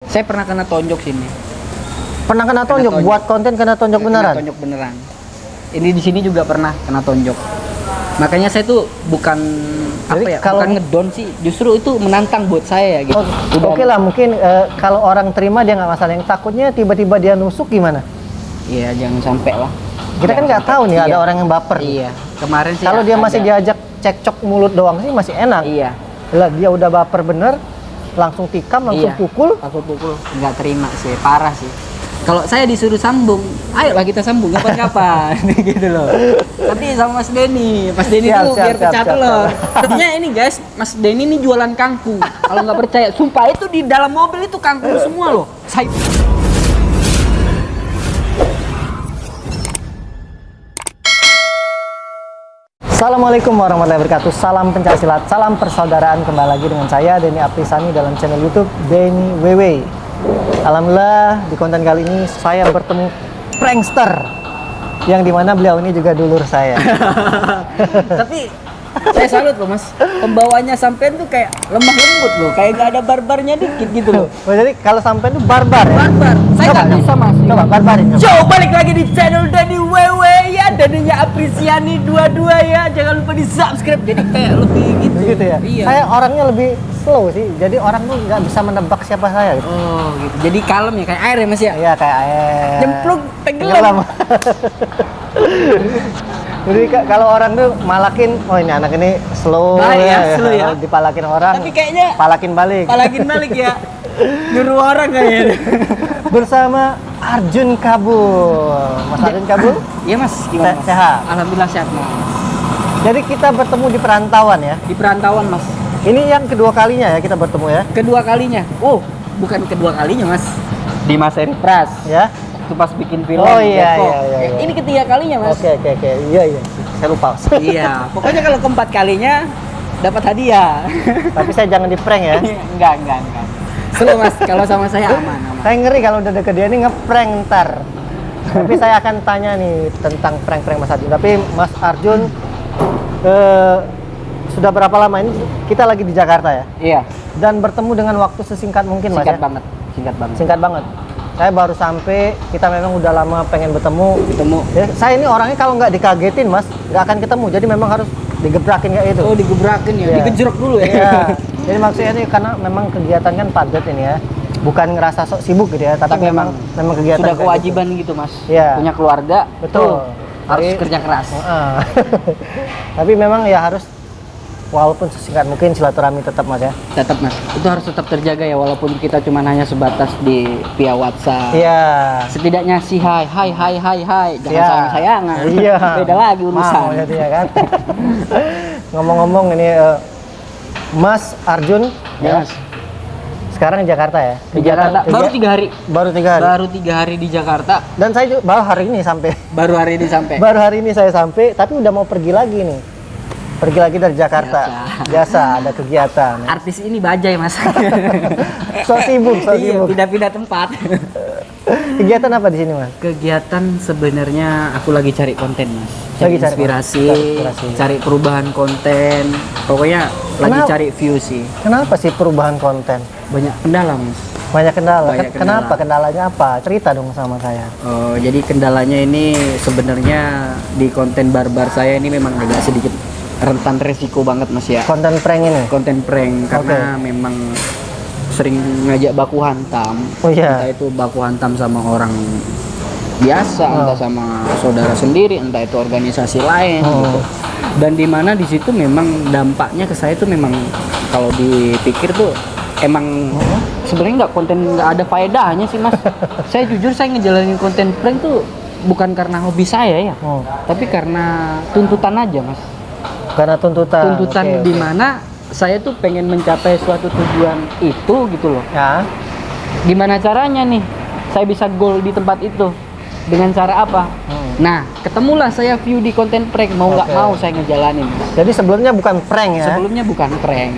Saya pernah kena tonjok sini. Pernah kena tonjok, buat konten kena tonjok beneran? Kena tonjok beneran. Ini di sini juga pernah kena tonjok. Makanya saya tuh bukan Jadi bukan ngedon sih, justru itu menantang buat saya gitu. Oke lah, mungkin kalau orang terima dia nggak masalah. Yang takutnya tiba-tiba dia nusuk gimana? Iya, jangan sampai lah. Kita kan nggak tahu nih ada orang yang baper. Iya, kemarin sih. Kalau dia masih diajak cekcok mulut doang sih masih enak. Iya. Lah dia udah baper bener, langsung tikam, langsung pukul. Langsung pukul, nggak terima sih, parah sih. Kalau saya disuruh sambung, ayolah kita sambung kapan-kapan, gitu loh. Tapi sama Mas Denny tuh biar pecah telur. Artinya ini guys, Mas Denny ini jualan kangkung. Kalau nggak percaya, sumpah itu di dalam mobil itu kangkung semua loh. Saya Assalamualaikum warahmatullahi wabarakatuh. Salam pencaksilat, salam persaudaraan. Kembali lagi dengan saya Denny Aprisani dalam channel YouTube Denny WW. Alhamdulillah di konten kali ini saya bertemu prankster yang dimana beliau ini juga dulur saya. Tapi saya salut loh Mas, pembawanya sampean tuh kayak lemah lembut loh, kayak gak ada barbarnya dikit gitu loh. Oh, jadi kalau sampean tuh barbar ya? Barbar, saya gak bisa Mas. Coba barbarin. Coba balik lagi di channel Denny WW ya, Denny Aprisiani 22 ya, jangan lupa di subscribe jadi kayak lebih gitu. Begitu ya? Iya. Saya orangnya lebih slow sih, jadi orang tuh nggak bisa menebak siapa saya gitu. Oh gitu, jadi kalem ya, kayak air ya Mas ya? Iya kayak air. Nyemplung, tenggelam. Jadi kalau orang tuh malakin, oh ini anak ini slow ya, slow ya. Dipalakin orang. Tapi kayaknya palakin balik. Palakin balik ya. Nyuruh orang kayaknya. Bersama Arjun Kabul. Mas Arjun Kabul? Iya Mas, gimana Mas? Sehat. Alhamdulillah sehat Mas. Jadi kita bertemu di perantauan ya. Di perantauan Mas. Ini yang kedua kalinya ya kita bertemu ya. Kedua kalinya. Oh, bukan kedua kalinya Mas. Di Mas Eri Pras. Ya. Itu pas bikin film. Oh iya, iya. Ini ketiga kalinya Mas. Oke. Iya. Saya lupa. Iya. Pokoknya kalau keempat kalinya dapat hadiah. Tapi saya jangan di prank ya. Enggak. Slow Mas, kalau sama saya aman. Saya ngeri kalau udah deket dia ini ngeprank ntar. Tapi saya akan tanya nih tentang prank-prank Mas Arjun. Tapi Mas Arjun sudah berapa lama ini kita lagi di Jakarta ya? Iya. Dan bertemu dengan waktu sesingkat mungkin Mas ya? Singkat banget. Saya baru sampai, kita memang udah lama pengen bertemu. Ya, saya ini orangnya kalau nggak dikagetin Mas, nggak akan ketemu. Jadi memang harus digebrakin kayak itu. Oh digebrakin ya, digejrok dulu ya? Iya. Jadi maksudnya ini karena memang kegiatan kan padat ini ya. Bukan ngerasa sok sibuk gitu ya, tapi memang kegiatan. Sudah kewajiban gitu Mas. Iya. Punya keluarga. Betul. Harus kerja keras. Tapi memang ya harus, walaupun sesingkat mungkin silaturahmi tetap Mas ya. Tetap Mas, itu harus tetap terjaga ya, walaupun kita cuma hanya sebatas di via WhatsApp. Iya. Setidaknya si hai, jangan sayang-sayangan. Iya. Beda lagi urusan. Mau jadi ya kan. Ngomong-ngomong ini Mas Arjun ya Mas. Sekarang di Jakarta ya? Di Jakarta. Baru 3 hari. Baru 3 hari. Baru 3 hari di Jakarta. Dan saya juga baru hari ini sampai. Baru hari ini saya sampai, tapi udah mau pergi lagi nih. Pergi lagi dari Jakarta. Biasa ada kegiatan. Artis ini bajai Mas. so sibuk. Pindah-pindah tempat. Kegiatan apa di sini Mas? Kegiatan sebenarnya aku lagi cari konten Mas. Cari inspirasi, cari perubahan konten. Pokoknya lagi cari view sih. Kenapa sih perubahan konten? Banyak kendala Mas. Banyak kendala. Kenapa? Kendalanya apa? Cerita dong sama saya. Oh, jadi kendalanya ini sebenarnya di konten barbar saya ini memang agak sedikit rentan resiko banget Mas ya. Konten prank ini? Konten prank, karena memang sering ngajak baku hantam. Oh iya. Entah itu baku hantam sama orang biasa, entah sama saudara sendiri, entah itu organisasi lain gitu. Dan dimana di situ memang dampaknya ke saya tuh memang kalau dipikir tuh emang sebenarnya nggak ada faedahnya sih Mas. Saya jujur saya ngejalanin konten prank tuh bukan karena hobi saya ya, tapi karena tuntutan aja Mas. Karena tuntutan di mana saya tuh pengen mencapai suatu tujuan itu gitu loh ya. Gimana caranya nih saya bisa goal di tempat itu? Dengan cara apa? Nah, ketemulah saya view di konten prank, mau nggak Oke. mau saya ngejalanin. Jadi sebelumnya bukan prank ya. Sebelumnya bukan prank.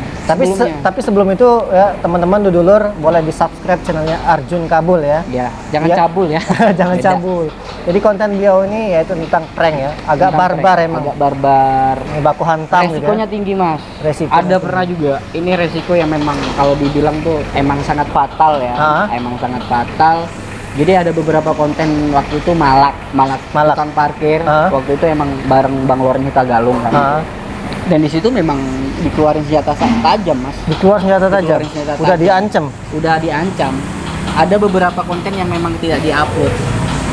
Tapi sebelum itu ya teman-teman dulur boleh di subscribe channelnya Arjun Kabul ya. Ya, jangan Ya. cabul ya. Jangan Beda. cabul. Jadi konten beliau ini yaitu tentang prank ya. Agak Tentang barbar prank. emang. Agak barbar. Ini baku hantam Resikonya gitu tinggi mas. Resikonya Ada tinggi. pernah juga. Ini resiko yang memang kalau dibilang tuh emang sangat fatal ya. Ah. Emang sangat fatal. Jadi ada beberapa konten waktu itu malak tukang parkir. Ah. Waktu itu emang bareng Bang Lorni Tagalung kan. ya. Ah, Dan di situ memang dikeluarin senjata tajam mas. dikeluar senjata tajam. Dikeluarin senjata Udah tajam. diancam. Udah diancam. Ada beberapa konten yang memang tidak diupload.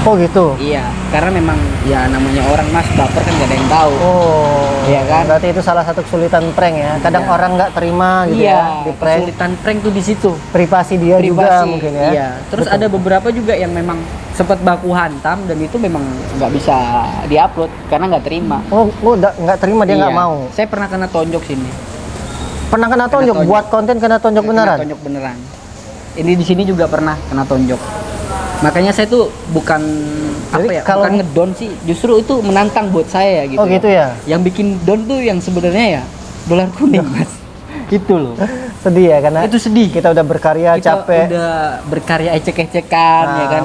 Oh gitu. Iya, karena memang ya namanya orang mas baper kan gak ada yang tahu. Oh, Iya kan? Berarti itu salah satu kesulitan prank ya. Kadang Iya. orang nggak terima gitu Iya, ya di prank. kesulitan prank tuh di situ. Privasi dia juga mungkin ya. Iya. Terus Betul. ada beberapa juga yang memang sempat baku hantam dan itu memang nggak bisa diupload karena nggak terima. Oh, nggak terima dia nggak Iya. mau. Saya pernah kena tonjok sini. Pernah kena tonjok, tonjok. buat konten kena tonjok beneran. Kena tonjok beneran. Ini di sini juga pernah kena tonjok. Makanya saya tuh bukan Jadi kalau- bukan ngedon sih, justru itu menantang buat saya gitu. Oh gitu ya. Yang bikin down tuh yang sebenarnya ya dolar kuning mas. Itu loh. Sedih ya karena Itu sedih. kita udah berkarya Kita capek. udah berkarya ecek-ecekan ya Nah, kan,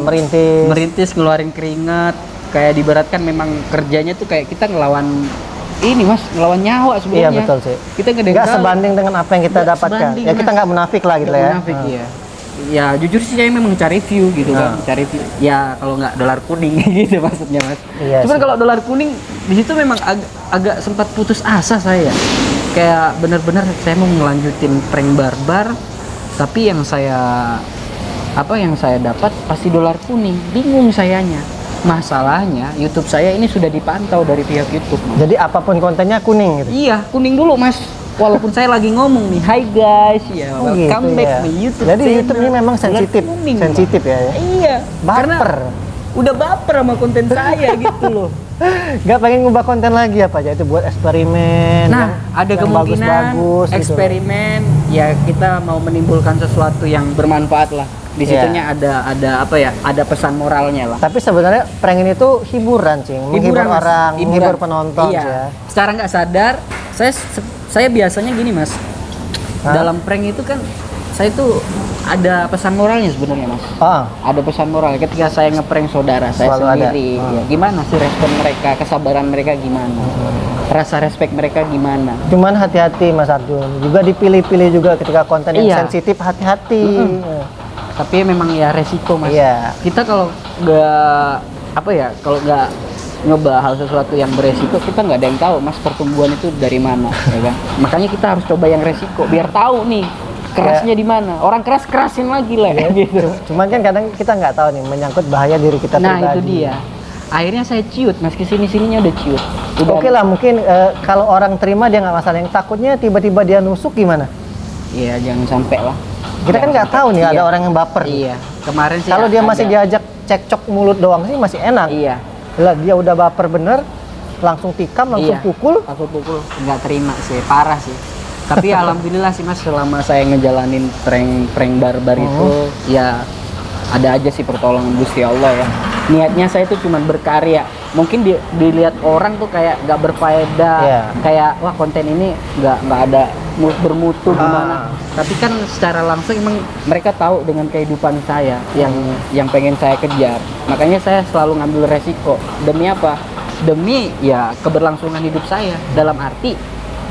merintis. ngeluarin keringat, kayak diberatkan memang kerjanya tuh kayak kita ngelawan ini mas, ngelawan nyawa sebenarnya. Iya betul sih. Kita Nggak sebanding dengan apa yang kita Nggak dapatkan. sebanding, Ya kita Mas. nggak munafik lah gitu lah ya. Munafik, Nah. iya. Ya jujur sih saya memang cari view gitu kan, Nah. cari view. Ya kalau nggak dolar kuning gitu maksudnya mas. Iya Cuman sih. kalau dolar kuning di situ memang agak sempat putus asa saya. Kayak bener-bener saya mau ngelanjutin prank barbar, tapi yang saya dapat pasti dolar kuning. Bingung sayanya. Masalahnya YouTube saya ini sudah dipantau dari pihak YouTube. Mas. Jadi apapun kontennya kuning gitu. Iya, kuning dulu mas. Walaupun saya lagi ngomong nih, hi guys, ya Oh, welcome gitu back ya. to YouTube. Jadi channel." YouTube ini memang Dolar sensitif, kuning, sensitif Mas. ya. Iya, karena Baper. udah baper sama konten saya gitu loh. Nggak pengen ngubah konten lagi apa aja itu buat eksperimen. Nah, ada yang kemungkinan bagus-bagus gitu. eksperimen ya kita mau menimbulkan sesuatu yang bermanfaat lah. Di Iya. situnya ada apa ya? Ada pesan moralnya lah. Tapi sebenarnya prank ini tuh hiburan sih, menghibur Mas. orang, Hiburan. menghibur penonton Iya. ya. Secara nggak sadar, saya biasanya gini mas. Hah? Dalam prank itu kan saya tuh ada pesan moralnya sebenarnya mas. Ah, Ada pesan moral ketika saya ngeprank saudara saya Selalu ada. sendiri. Ya, gimana sih respon mereka, kesabaran mereka gimana, rasa respect mereka gimana. cuman hati-hati Mas Arjun. Juga dipilih-pilih juga ketika konten yang Iya. sensitif, hati-hati. Tapi memang ya resiko mas. Iya. Kita kalau kalau nggak nyoba hal sesuatu yang beresiko, kita nggak ada yang tahu mas pertumbuhan itu dari mana, ya kan. Makanya kita harus coba yang resiko biar tahu nih kerasnya di mana. Orang keras kerasin lagi lah gitu. Cuman kan kadang kita nggak tahu nih menyangkut bahaya diri kita Nah pribadi. itu dia. Akhirnya saya ciut mas, kesini sininya udah ciut. Udah, Oke lah, mungkin kalau orang terima dia nggak masalah. Yang takutnya tiba-tiba dia nusuk gimana? Iya jangan sampai lah. Kita kan nggak tahu nih Iya. ada orang yang baper. Iya. Kemarin sih. Kalau dia masih ada. diajak cekcok mulut doang sih masih enak. Iya. Lah dia udah baper bener, langsung tikam, langsung Iya. pukul. Aku pukul nggak terima sih, parah sih. Tapi alhamdulillah sih mas, selama saya ngejalanin prank barbar itu ya ada aja sih pertolongan Gusti Allah ya. Niatnya saya itu cuma berkarya. Mungkin dilihat orang tuh kayak nggak berfaedah, Iya. kayak wah konten ini nggak ada bermutu gimana. Tapi kan secara langsung emang mereka tahu dengan kehidupan saya yang pengen saya kejar. Makanya saya selalu ngambil resiko. Demi apa? Demi ya keberlangsungan hidup saya. Dalam arti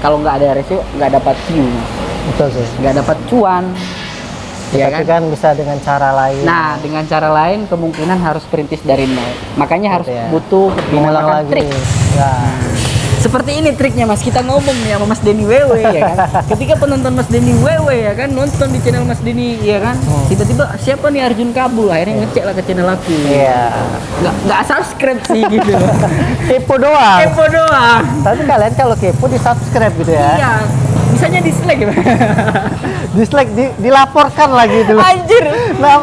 kalau nggak ada resiko nggak dapat view, Betul sih. nggak dapat cuan. Ya Tapi kan? kan bisa dengan cara lain. Nah, dengan cara lain kemungkinan harus perintis dari nol. Makanya harus Gitu ya. butuh mengulang dinamakan lagi. trik. Ya. Seperti ini triknya mas, kita ngomong nih sama Mas Denny Wewe ya kan. Ketika penonton Mas Denny Wewe ya kan nonton di channel Mas Denny ya kan, tiba-tiba siapa nih Arjun Kabul, akhirnya ngecek lah ke channel aku. Iya. Nggak subscribe sih gitu. Kepo doang. Kepo doang. Tapi kalian kalau kepo di subscribe gitu ya. Iya, bisanya dislike ya. Dislike, dilaporkan lagi dulu. Anjir.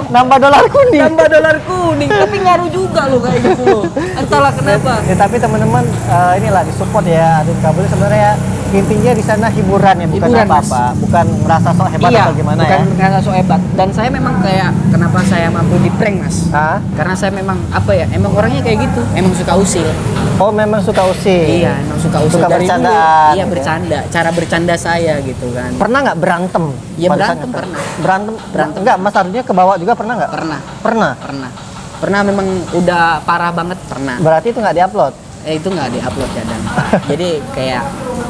Nambah dolar kuning. Nambah dolar kuning, tapi ngaruh juga loh kayak gitu loh. Entahlah kenapa. Ya, tapi teman-teman inilah disupport ya Arjun Kabul sebenarnya Intinya di sana hiburan ya, bukan Hiburan, apa-apa, bukan merasa sok hebat Iya, atau gimana bukan ya. merasa so hebat. Dan saya memang kayak kenapa saya mampu di prank mas? Hah? Karena saya memang apa ya? Emang orangnya kayak gitu. Emang suka usil. Oh, memang suka usil. Iya, emang suka usil Suka dari dulu. bercandaan, Iya gitu ya. bercanda. Cara bercanda saya gitu kan. Pernah nggak berantem? Iya, pada berantem saat nge-prank? pernah. Berantem. Enggak, Mas Arjunya ke bawah juga pernah nggak? Pernah, Pernah. pernah memang udah parah banget pernah. Berarti itu nggak diupload? Itu nggak diupload kadang. Jadi kayak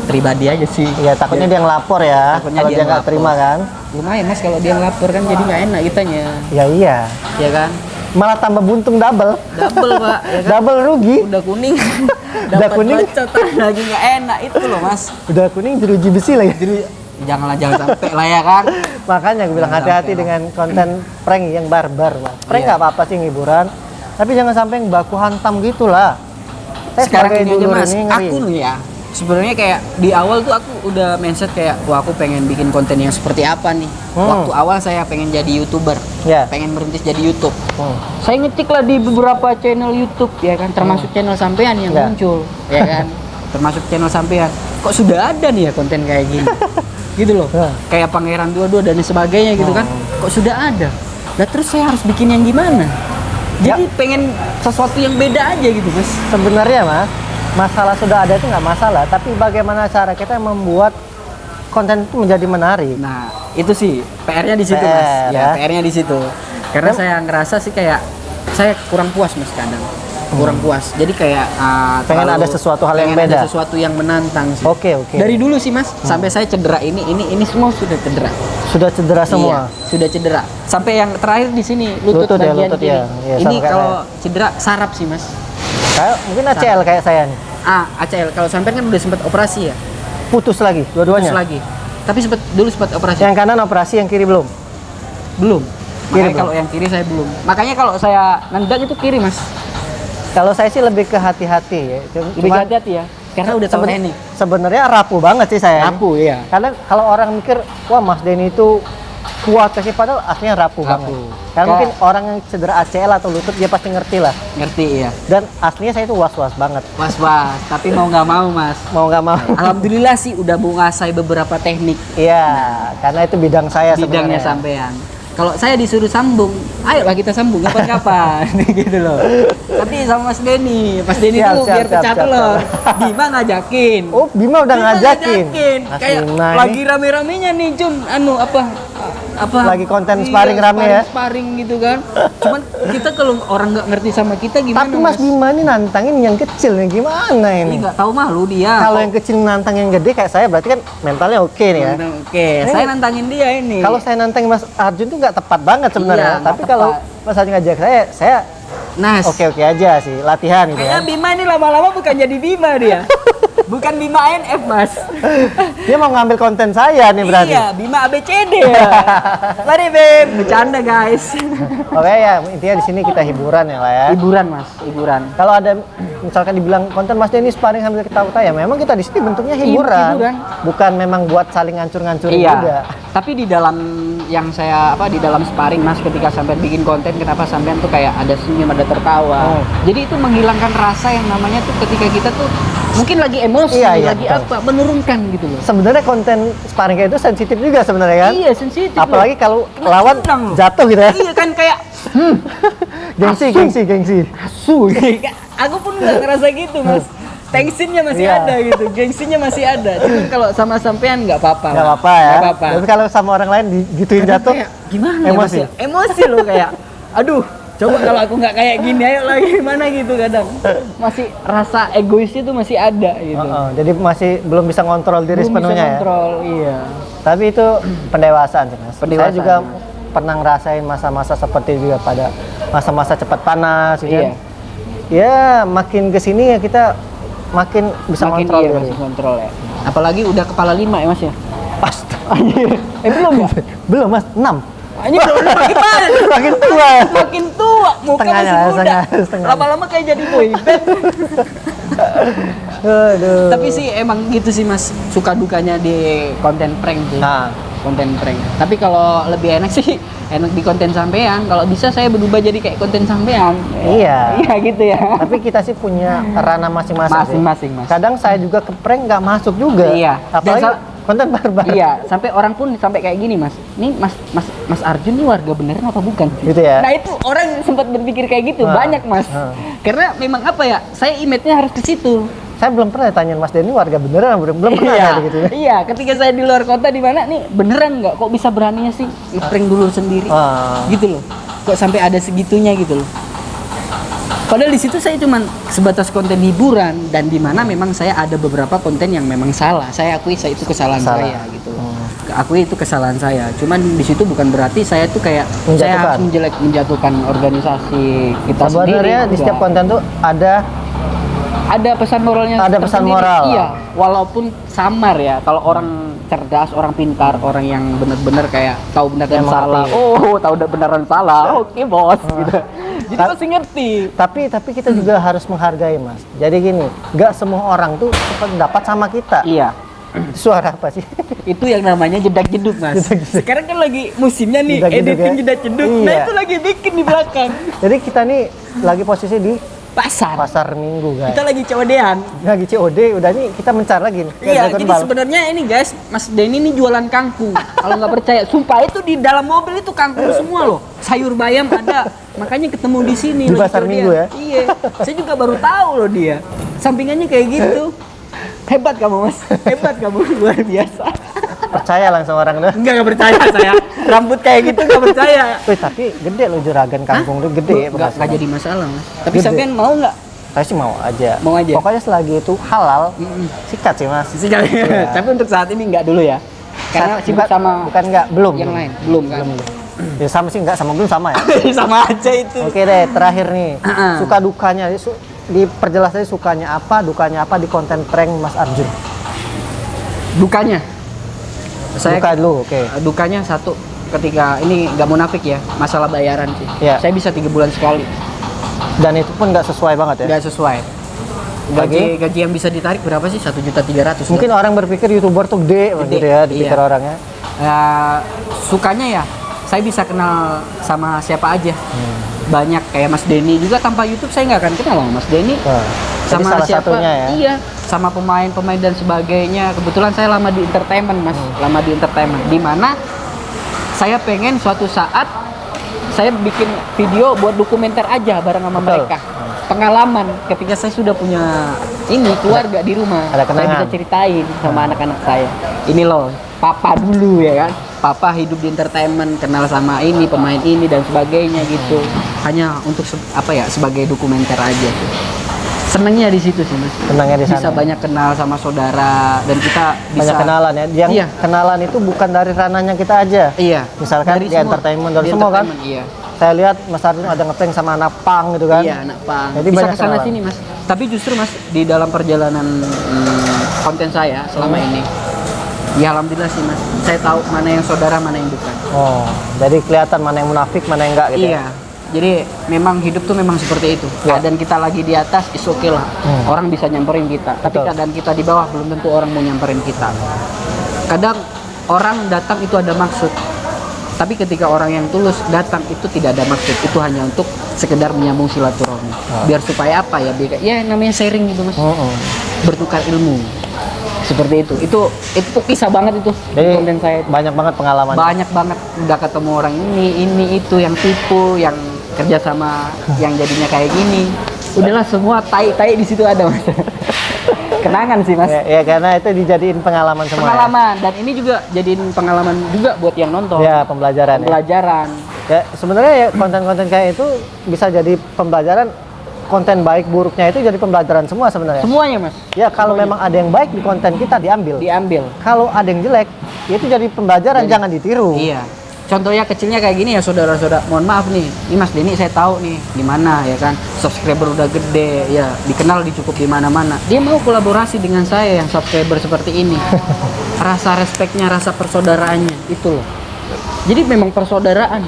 pribadi aja sih. Iya, takutnya dia ngelapor ya. Takutnya Kalau dia dia nggak ngelapor. terima kan? Lumayan mas kalau dia ngelapor kan jadi nggak enak kitanya, Ya iya. ya kan? Malah tambah buntung double. Double pak, ya kan? Double rugi. Udah kuning, Udah dapat kuning. bacotan lagi nggak enak itu loh mas. Udah kuning jeruji besi lagi. Jangan sampai lah ya kan. Makanya gue bilang Jangan hati-hati sampai lah. dengan konten prank yang barbar, Mas. Prank Iya. nggak apa-apa sih hiburan, tapi jangan sampai yang baku hantam gitulah. Saya Sekarang sebagai ini aja dulur mas, ini ngeri. aku nih ya sebenarnya kayak di awal tuh aku udah mindset kayak wah aku pengen bikin konten yang seperti apa nih. Waktu awal saya pengen jadi YouTuber, Ya. pengen merintis jadi YouTube. Hmm. Saya ngetik lah di beberapa channel YouTube ya kan, termasuk channel sampean yang Ya. muncul, ya kan, termasuk channel sampean. Kok sudah ada nih ya konten kayak gini, gitu loh, Ya. kayak Pangeran 22 dan sebagainya gitu kan. Kok sudah ada? Nah terus saya harus bikin yang gimana? Jadi pengen sesuatu yang beda aja gitu mas. Sebenarnya Mas, masalah sudah ada itu nggak masalah, tapi bagaimana cara kita membuat konten itu menjadi menarik. Nah itu sih PR-nya di situ PR, mas. ya. Ya PR-nya di situ. Karena Dan- saya ngerasa sih kayak saya kurang puas mas kadang. Kurang puas. Jadi kayak Pengen terlalu- ada sesuatu hal yang pengen ada beda. sesuatu yang menantang sih. Oke, oke. Dari dulu sih mas, sampai saya cedera ini semua sudah cedera. Sudah cedera semua. Iya, sudah cedera. Sampai yang terakhir di sini lutut, Lutut ya, bagian lutut kiri. ya. Iya, Ini sama kayak kalau cedera saraf sih mas. Kayak mungkin ACL kayak saya nih. ACL. Kalau sampai kan udah sempat operasi ya. Putus lagi Terus dua-duanya. lagi. Tapi dulu sempat operasi. Yang kanan operasi, yang kiri belum. Belum. Kiri Makanya kalau yang kiri saya belum. Makanya kalau saya nendang itu kiri mas. Kalau saya sih lebih ke hati-hati ya. Lebih hati-hati ya. Karena udah tahu teknik. Sebenarnya rapuh banget sih saya. Rapuh ya. Karena kalau orang mikir, wah Mas Denny itu kuat sih, padahal aslinya rapuh banget. Rapuh. Karena Kayak- mungkin orang yang cedera ACL atau lutut dia pasti ngerti lah. Ngerti ya. Dan aslinya saya itu was-was banget. Was-was. Tapi mau nggak mau mas. Mau nggak mau. Alhamdulillah sih udah menguasai beberapa teknik. Iya, karena itu bidang saya Bidangnya sebenarnya. sampean. Kalau saya disuruh sambung, ayolah kita sambung kapan-kapan gitu loh. Tapi sama Mas Denny Siap, tuh siap, biar siap, pecah siap, telur. siap. Bima ngajakin. Oh, Bima udah Bima ngajakin. Mas Kayak Bima ini lagi rame-ramenya nih Jun, apa? Lagi konten Iya, sparring rame ya. Sparring gitu kan. Cuman kita kalau orang nggak ngerti sama kita gimana? Tapi Mas Bima ini nantangin yang kecil nih, gimana Ini ini? nggak tahu malu dia. Kalau yang kecil nantang yang gede kayak saya, berarti kan mentalnya oke nih ya. Oke, saya nantangin dia ini. Kalau saya nantang Mas Arjun tuh nggak tepat banget sebenarnya. Iya, nggak Tapi kalau tepat. Mas Arjun ngajak saya Nas. oke-oke aja sih, latihan gitu Kayaknya ya. Bima ini lama-lama bukan jadi Bima dia. Bukan Bima ANF, Mas. Dia mau ngambil konten saya nih berarti. Iya, Bima ABCD ya. Mari, Bim. Bercanda, guys. Oke ya, intinya di sini kita hiburan ya lah ya. Hiburan, Mas. Hiburan. Kalau ada misalkan dibilang konten Mas Denny sparring sambil ketawa ya memang kita di sini bentuknya hiburan. Hiburan. Bukan memang buat saling ngancur-ngancurin Iya. juga. Tapi di dalam yang saya di dalam sparring Mas ketika sampai bikin konten kenapa sampean tuh kayak ada senyum, ada tertawa. Oh. Jadi itu menghilangkan rasa yang namanya tuh ketika kita tuh mungkin lagi emosi, Iya, iya, lagi betul. apa, menurunkan gitu loh. Sebenarnya konten sparring kayak itu sensitif juga sebenarnya kan. Iya, sensitif. Apalagi kalau Kena lawan tendang loh. jatuh gitu ya. Iya kan kayak Gengsi, Asu. gengsi. asu. Aku pun nggak ngerasa gitu mas. Tensinya masih Iya. ada gitu, gengsinya masih ada. Cuman kalau sama sampean nggak apa-apa. Gak lah. apa-apa ya. Nggak apa-apa. Tapi kalau sama orang lain digituin Kadang jatuh, kayak, gimana emosi. ya, Mas, ya? Emosi loh kayak, aduh, coba kalau aku nggak kayak gini, ayo lagi gimana gitu kadang. Masih rasa egoisnya tuh masih ada gitu. jadi masih belum bisa ngontrol diri Belum bisa sepenuhnya ya. kontrol, iya. Tapi itu pendewasaan sih mas. Pendewasaan, Saya juga Mas. pernah ngerasain masa-masa seperti itu juga pada masa-masa cepat panas gitu Iya. kan. Ya makin kesini ya kita makin bisa Makin ngontrol iya, diri. masih kontrol ya. Apalagi udah kepala 5 ya mas ya. Anjir. Belum ya? Belum mas, 6. Ini belum makin mana? Makin tua. Makin tua, muka Setengahnya, masih muda. setengah. Lama-lama kayak jadi boyband. Aduh. Tapi sih emang gitu sih mas, suka dukanya di konten prank tuh. Nah, konten prank. Tapi kalau lebih enak sih enak di konten sampean. Kalau bisa saya berubah jadi kayak konten sampean. Iya. Iya gitu ya. Tapi kita sih punya ranah masing-masing. Masing-masing, Mas. Kadang saya juga ke prank nggak masuk juga. Iya. Apalagi Dan konten barbar. Iya, sampai orang pun sampai kayak gini, Mas. Nih Mas Arjun nih warga beneran apa bukan? Gitu ya. Nah, itu orang sempat berpikir kayak gitu, banyak, Mas. Karena memang apa ya? Saya image-nya harus ke situ. Saya belum pernah tanyain Mas Denny warga beneran, belum pernah Iya, ada gitu ya. iya, ketika saya di luar kota di mana nih beneran nggak kok bisa beraninya sih ngeprank dulu sendiri, gitu loh. Kok sampai ada segitunya gitu loh. Padahal di situ saya cuman sebatas konten hiburan dan di mana memang saya ada beberapa konten yang memang salah. Saya akui itu kesalahan saya gitu loh. Akui itu kesalahan saya. Cuman di situ bukan berarti saya tuh kayak saya harus menjatuhkan organisasi kita sendiri. Sebenarnya di setiap konten tuh ada pesan moralnya. Ada pesan moral. Iya, walaupun samar ya. Kalau orang cerdas, orang pintar, orang yang benar-benar kayak tahu benar dan salah. Oh, tahu benar dan salah. Oke, bos. Gitu. Jadi pasti ngerti. Tapi kita juga harus menghargai, Mas. Jadi gini, nggak semua orang tuh cepat dapat sama kita. Iya. Suara apa sih? Itu yang namanya jedak jeduk, Mas. Sekarang kan lagi musimnya nih editing jedak jeduk. Iya. Nah, itu lagi bikin di belakang. Jadi kita nih lagi posisi di pasar Minggu, guys. Kita lagi COD-an. Lagi COD, udah nih kita mencari lagi nih. Iya, jadi sebenarnya ini guys, Mas Denny ini jualan kangkung. Kalau nggak percaya, sumpah itu di dalam mobil itu kangkung semua loh. Sayur bayam ada. Makanya ketemu di sini di pasar Minggu ya. Iya. Saya juga baru tahu loh dia. Sampingannya kayak gitu. Hebat kamu, Mas. Hebat kamu, luar biasa. Percaya langsung orang tuh. Enggak percaya saya. Rambut kayak gitu nggak percaya. Wih, tapi gede loh juragan kangkung tuh gede. Nggak jadi masalah, Mas. Tapi Gede. sampean mau nggak? Saya sih mau aja. Mau aja. Pokoknya selagi itu halal, sikat sih, Mas. Sikat. Iya. Tapi untuk saat ini nggak dulu ya. Karena sibuk sama bukan nggak belum. Yang lain. Belum kan? Ya sama sih, nggak sama belum sama ya. Sama aja itu. Oke deh, terakhir nih. Suka dukanya diperjelas aja, sukanya apa, dukanya apa di konten prank Mas Arjun. Dukanya. Saya Duka dulu, oke. Dukanya satu, ketika ini nggak munafik ya, masalah bayaran sih. Iya. Saya bisa 3 bulan sekali. Dan itu pun nggak sesuai banget ya. Nggak sesuai. Gaji yang bisa ditarik berapa sih? 1.300.000. Mungkin orang berpikir YouTuber tuh gede gitu ya, dipikir orangnya. Sukanya ya, saya bisa kenal sama siapa aja. Banyak kayak Mas Denny juga, tanpa YouTube saya nggak akan kenal sama Mas Denny. Sama salah siapa? Satunya ya. Iya, sama pemain-pemain dan sebagainya. Kebetulan saya lama di entertainment, Mas. Lama di entertainment. Di mana saya pengen suatu saat saya bikin video buat dokumenter aja bareng sama mereka. Pengalaman ketika saya sudah punya ini keluarga di rumah. Ada Saya bisa ceritain sama anak-anak saya. Ini loh, papa dulu ya kan. Papa hidup di entertainment, kenal sama ini, pemain ini dan sebagainya gitu. Hanya untuk sebagai dokumenter aja. Senangnya di situ sih, Mas. Senangnya di sana. Bisa banyak kenal sama saudara dan kita bisa banyak kenalan ya. Yang kenalan itu bukan dari ranahnya kita aja. Iya. Misalkan di entertainment dari semua kan. Iya. Saya lihat Mas Arjun ada ngeprank sama anak pang gitu kan. Iya, anak pang. Jadi bisa banyak kesana kenalan. sini, Mas. Tapi justru, Mas, di dalam perjalanan konten saya selama ini, ya alhamdulillah sih, Mas. Saya tahu mana yang saudara, mana yang bukan. Oh, jadi kelihatan mana yang munafik, mana yang enggak gitu. Iya. Jadi memang hidup tuh memang seperti itu. Keadaan kita lagi di atas, is okay lah. Orang bisa nyamperin kita. Tapi keadaan kita di bawah belum tentu orang mau nyamperin kita. Kadang orang datang itu ada maksud. Tapi ketika orang yang tulus datang itu tidak ada maksud. Itu hanya untuk sekedar menyambung silaturahmi. Biar supaya apa ya? Ya namanya sharing gitu, Mas. Bertukar ilmu. Seperti itu. Itu kisah banget itu. Jadi konten saya. banyak banget pengalaman. Banyak banget udah ketemu orang ini itu yang tipu, yang kerja sama yang jadinya kayak gini. Udahlah semua tai di situ ada, Mas. Kenangan sih, Mas. Ya karena itu dijadiin pengalaman semua. Pengalaman dan ini juga jadiin pengalaman juga buat yang nonton. Ya, pembelajaran. Pembelajaran. Ya, sebenarnya ya konten-konten kayak itu bisa jadi pembelajaran. Konten baik buruknya itu jadi pembelajaran semua sebenarnya. Semuanya, Mas. Ya, kalau memang ada yang baik di konten kita diambil. Kalau ada yang jelek, ya itu jadi pembelajaran, jangan ditiru. Iya. Contohnya kecilnya kayak gini ya, saudara-saudara. Mohon maaf nih, ini Mas Denny saya tahu nih di mana ya kan. Subscriber udah gede, ya dikenal dicukup di mana-mana. Dia mau kolaborasi dengan saya yang subscriber seperti ini. Rasa respeknya, rasa persaudaraannya itu loh. Jadi memang persaudaraan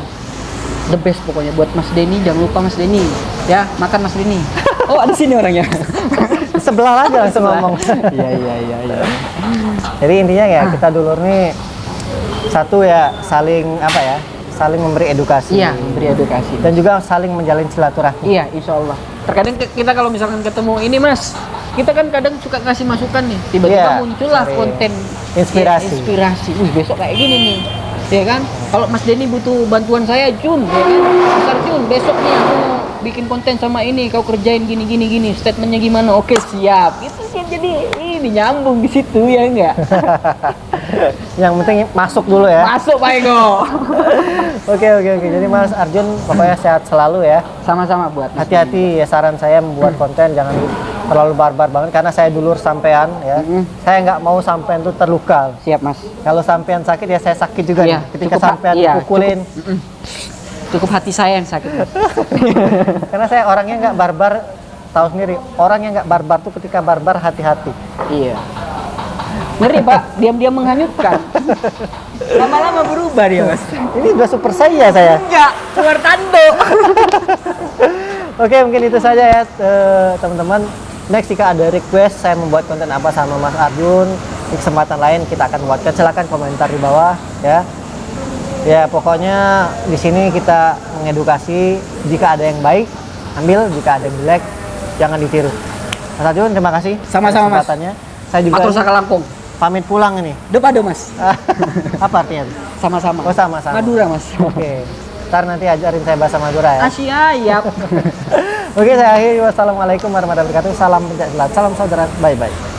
the best pokoknya buat Mas Denny. Jangan lupa Mas Denny ya, makan Mas Denny. Oh, ada sini orangnya. Sebelah aja langsung ngomong. Iya. Jadi intinya ya kita dulur nih Satu ya saling apa ya? Saling memberi edukasi. Iya, memberi edukasi. Dan juga saling menjalin silaturahmi. Iya, insya Allah. Terkadang kita kalau misalkan ketemu ini Mas, kita kan kadang suka kasih masukan nih. Tiba-tiba Iya, muncullah cari konten inspirasi. ya, inspirasi. Besok kayak gini nih. Ya kan? Kalau Mas Denny butuh bantuan saya, Jun, ya kan? Besar Jun, besok nih aku mau bikin konten sama ini, kau kerjain gini, statementnya gimana? Oke, siap. Itu sih jadi ini nyambung di situ ya enggak? Yang penting masuk dulu ya. Masuk Pak Ego. Oke. Jadi Mas Arjun pokoknya sehat selalu ya. Sama-sama buat Mas Hati-hati ya, saran saya membuat konten jangan terlalu barbar banget karena saya dulur sampean ya. Saya nggak mau sampean tuh terluka. Siap Mas. Kalau sampean sakit ya saya sakit juga Iya, nih. Ketika cukup sampean iya, pukulin. Cukup hati saya yang sakit. Mas. Karena saya orangnya nggak barbar, tahu sendiri. Orang yang nggak barbar tuh ketika barbar hati-hati. Iya. Ngeri Pak, diam-diam menghanyutkan. Lama-lama berubah dia Mas. Ini udah super saya. Enggak, keluar tando. Oke, mungkin itu saja ya teman-teman. Next jika ada request saya membuat konten apa sama Mas Arjun, di kesempatan lain kita akan buatkan. Silakan komentar di bawah ya. Ya pokoknya di sini kita mengedukasi. Jika ada yang baik, ambil. Jika ada yang jelek, jangan ditiru. Mas Arjun, terima kasih. Sama-sama, Mas. kesempatannya. Saya juga Matur Sakalangkung. pamit pulang ini. Depado Mas. Apa artinya? Sama-sama. Oh sama-sama. Madura Mas. Oke. Ntar nanti ajarin saya bahasa Madura ya. Siap. Oke, saya akhiri. Wassalamualaikum warahmatullahi wabarakatuh. Salam pencaksilat. Salam saudara. Bye-bye.